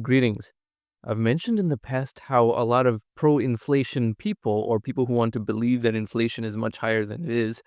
Greetings. I've mentioned in the past how a lot of pro-inflation people, or people who want to believe that inflation is much higher than it is,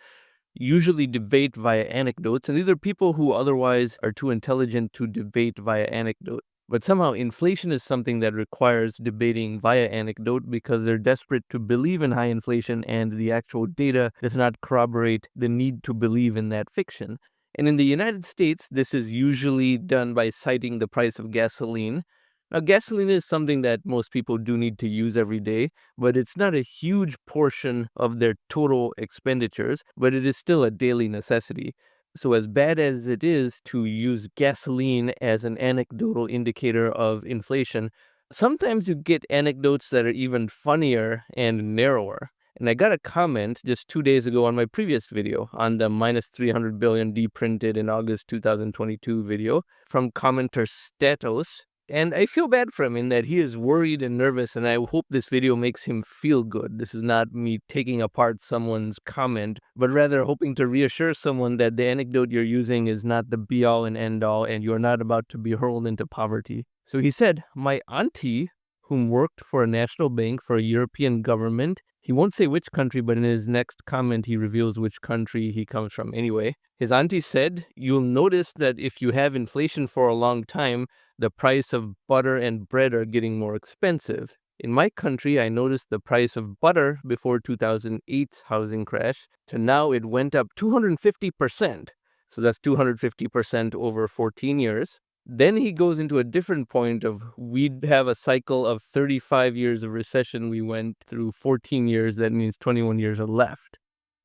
usually debate via anecdotes, and these are people who otherwise are too intelligent to debate via anecdote. But somehow inflation is something that requires debating via anecdote because they're desperate to believe in high inflation and the actual data does not corroborate the need to believe in that fiction. And in the United States, this is usually done by citing the price of gasoline. Now, gasoline is something that most people do need to use every day, but it's not a huge portion of their total expenditures, but it is still a daily necessity. So as bad as it is to use gasoline as an anecdotal indicator of inflation, sometimes you get anecdotes that are even funnier and narrower. And I got a comment just 2 days ago on my previous video on the minus 300 billion deprinted in August 2022 video from commenter Statos. And I feel bad for him in that he is worried and nervous, and I hope this video makes him feel good. This is not me taking apart someone's comment, but rather hoping to reassure someone that the anecdote you're using is not the be-all and end-all, and you're not about to be hurled into poverty. So he said, my auntie, whom worked for a national bank for a European government, he won't say which country, but in his next comment he reveals which country he comes from anyway. His auntie said, you'll notice that if you have inflation for a long time, the price of butter and bread are getting more expensive. In my country, I noticed the price of butter before 2008's housing crash to now it went up 250%. So that's 250% over 14 years. Then he goes into a different point of we'd have a cycle of 35 years of recession. We went through 14 years. That means 21 years are left.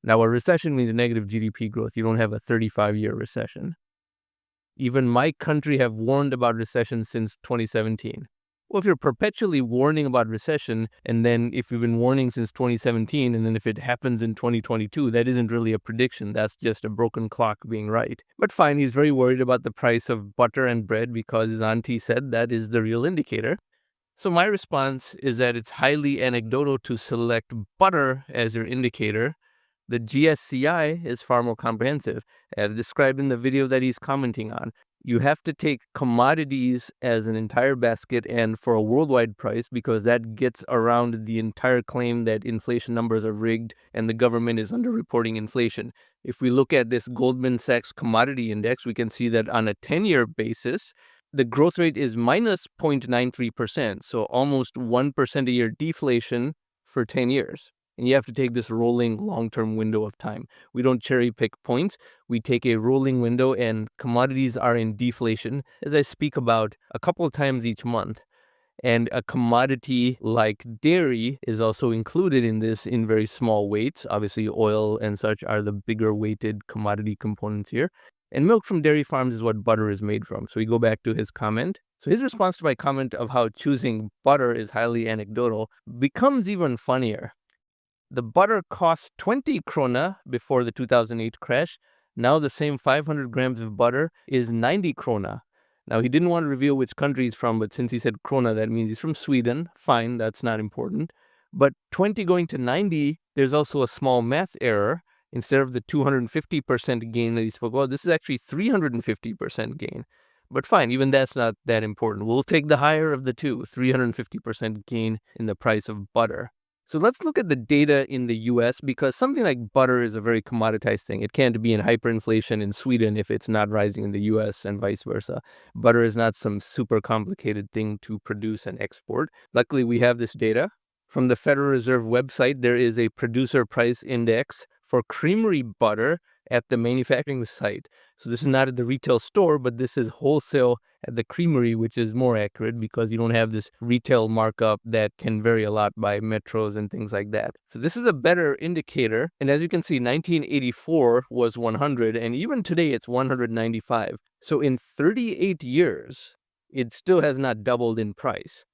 Now, a recession means negative GDP growth. You don't have a 35-year recession. Even my country have warned about recession since 2017. Well, if you're perpetually warning about recession, and then if you've been warning since 2017, and then if it happens in 2022, that isn't really a prediction. That's just a broken clock being right. But fine, he's very worried about the price of butter and bread because his auntie said that is the real indicator. So my response is that it's highly anecdotal to select butter as your indicator. The GSCI is far more comprehensive, as described in the video that he's commenting on. You have to take commodities as an entire basket and for a worldwide price because that gets around the entire claim that inflation numbers are rigged and the government is underreporting inflation. If we look at this Goldman Sachs commodity index, we can see that on a 10-year basis, the growth rate is minus 0.93%, so almost 1% a year deflation for 10 years. And you have to take this rolling long-term window of time. We don't cherry pick points. We take a rolling window, and commodities are in deflation, as I speak about a couple of times each month. And a commodity like dairy is also included in this in very small weights. Obviously, oil and such are the bigger weighted commodity components here. And milk from dairy farms is what butter is made from. So we go back to his comment. So his response to my comment of how choosing butter is highly anecdotal becomes even funnier. The butter cost 20 krona before the 2008 crash. Now the same 500 grams of butter is 90 krona. Now, he didn't want to reveal which country he's from, but since he said krona, that means he's from Sweden. Fine, that's not important. But 20 going to 90, there's also a small math error. Instead of the 250% gain that he spoke about, this is actually 350% gain. But fine, even that's not that important. We'll take the higher of the two, 350% gain in the price of butter. So let's look at the data in the US because something like butter is a very commoditized thing. It can't be in hyperinflation in Sweden if it's not rising in the US and vice versa. Butter is not some super complicated thing to produce and export. Luckily, we have this data. From the Federal Reserve website, there is a producer price index for creamery butter at the manufacturing site. So this is not at the retail store, but this is wholesale at the creamery, which is more accurate because you don't have this retail markup that can vary a lot by metros and things like that. So this is a better indicator. And as you can see, 1984 was 100, and even today it's 195. So in 38 years, it still has not doubled in price.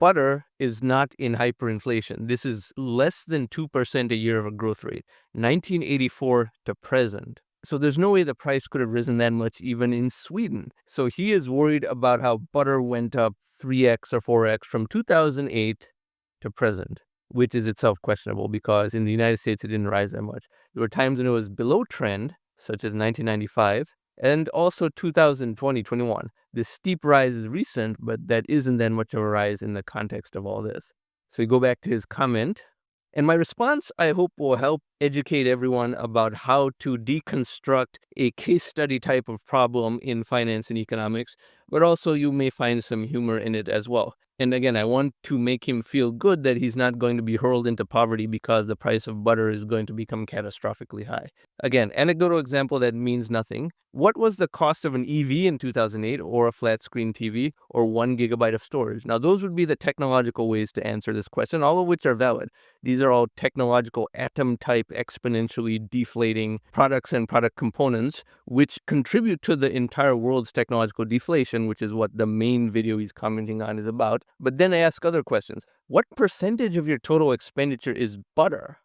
Butter is not in hyperinflation. This is less than 2% a year of a growth rate, 1984 to present. So there's no way the price could have risen that much even in Sweden. So he is worried about how butter went up 3x or 4x from 2008 to present, which is itself questionable because in the United States it didn't rise that much. There were times when it was below trend, such as 1995, And also 2020-21. This steep rise is recent, but that isn't that much of a rise in the context of all this. So we go back to his comment. And my response, I hope, will help educate everyone about how to deconstruct a case study type of problem in finance and economics, but also you may find some humor in it as well. And again, I want to make him feel good that he's not going to be hurled into poverty because the price of butter is going to become catastrophically high. Again, anecdotal example that means nothing. What was the cost of an EV in 2008, or a flat screen TV, or 1 gigabyte of storage? Now, those would be the technological ways to answer this question, all of which are valid. These are all technological atom-type, exponentially deflating products and product components, which contribute to the entire world's technological deflation, which is what the main video he's commenting on is about. But then I ask other questions. What percentage of your total expenditure is butter?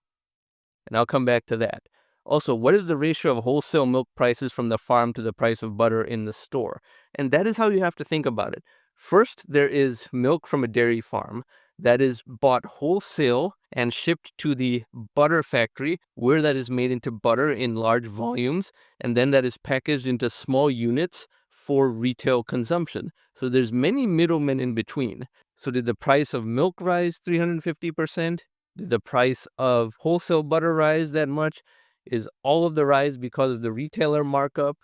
And I'll come back to that. Also, what is the ratio of wholesale milk prices from the farm to the price of butter in the store? And that is how you have to think about it. First, there is milk from a dairy farm that is bought wholesale and shipped to the butter factory, where that is made into butter in large volumes, and then that is packaged into small units for retail consumption. So there's many middlemen in between. So did the price of milk rise 350%? Did the price of wholesale butter rise that much? Is all of the rise because of the retailer markup?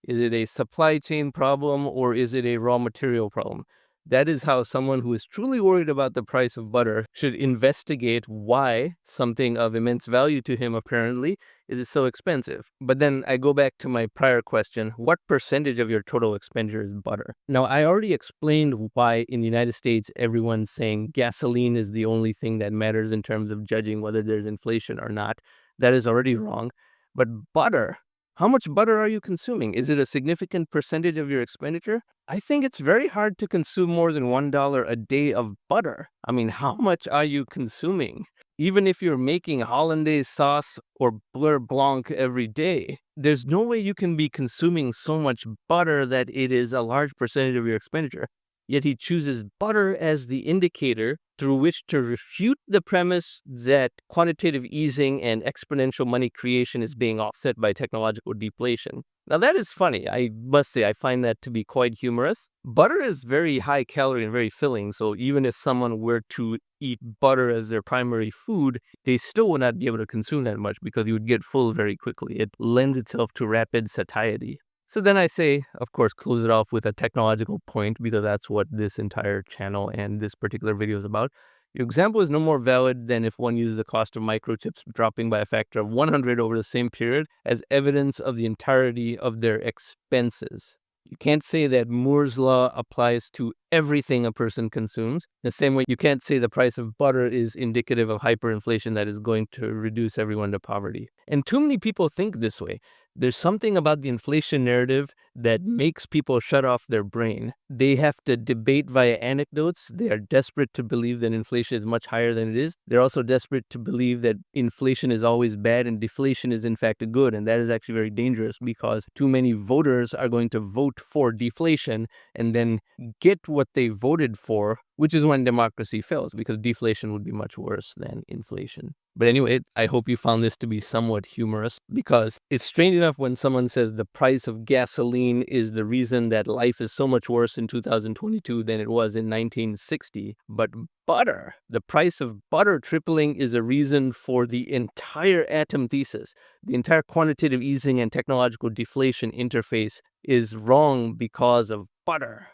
Is it a supply chain problem, or is it a raw material problem? That is how someone who is truly worried about the price of butter should investigate why something of immense value to him apparently is so expensive. But then I go back to my prior question, what percentage of your total expenditure is butter? Now, I already explained why in the United States everyone's saying gasoline is the only thing that matters in terms of judging whether there's inflation or not. That is already wrong. But butter, how much butter are you consuming? Is it a significant percentage of your expenditure? I think it's very hard to consume more than $1 a day of butter. I mean, how much are you consuming? Even if you're making hollandaise sauce or beurre blanc every day, there's no way you can be consuming so much butter that it is a large percentage of your expenditure. Yet he chooses butter as the indicator through which to refute the premise that quantitative easing and exponential money creation is being offset by technological deflation. Now that is funny. I must say I find that to be quite humorous. Butter is very high calorie and very filling, so even if someone were to eat butter as their primary food, they still would not be able to consume that much because you would get full very quickly. It lends itself to rapid satiety. So then I say, of course, close it off with a technological point, because that's what this entire channel and this particular video is about. Your example is no more valid than if one uses the cost of microchips dropping by a factor of 100 over the same period as evidence of the entirety of their expenses. You can't say that Moore's law applies to everything a person consumes. The same way you can't say the price of butter is indicative of hyperinflation that is going to reduce everyone to poverty. And too many people think this way. There's something about the inflation narrative that makes people shut off their brain. They have to debate via anecdotes. They are desperate to believe that inflation is much higher than it is. They're also desperate to believe that inflation is always bad and deflation is in fact good. And that is actually very dangerous, because too many voters are going to vote for deflation and then get what they voted for, which is when democracy fails, because deflation would be much worse than inflation. But anyway, I hope you found this to be somewhat humorous, because it's strange enough when someone says the price of gasoline is the reason that life is so much worse in 2022 than it was in 1960. But butter, the price of butter tripling is a reason for the entire atom thesis. The entire quantitative easing and technological deflation interface is wrong because of butter.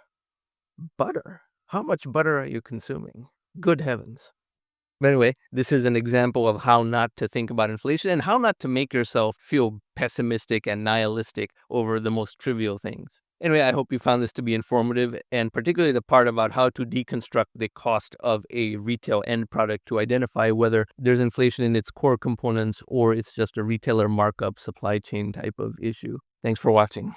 Butter? How much butter are you consuming? Good heavens. But anyway, this is an example of how not to think about inflation and how not to make yourself feel pessimistic and nihilistic over the most trivial things. Anyway, I hope you found this to be informative, and particularly the part about how to deconstruct the cost of a retail end product to identify whether there's inflation in its core components or it's just a retailer markup supply chain type of issue. Thanks for watching.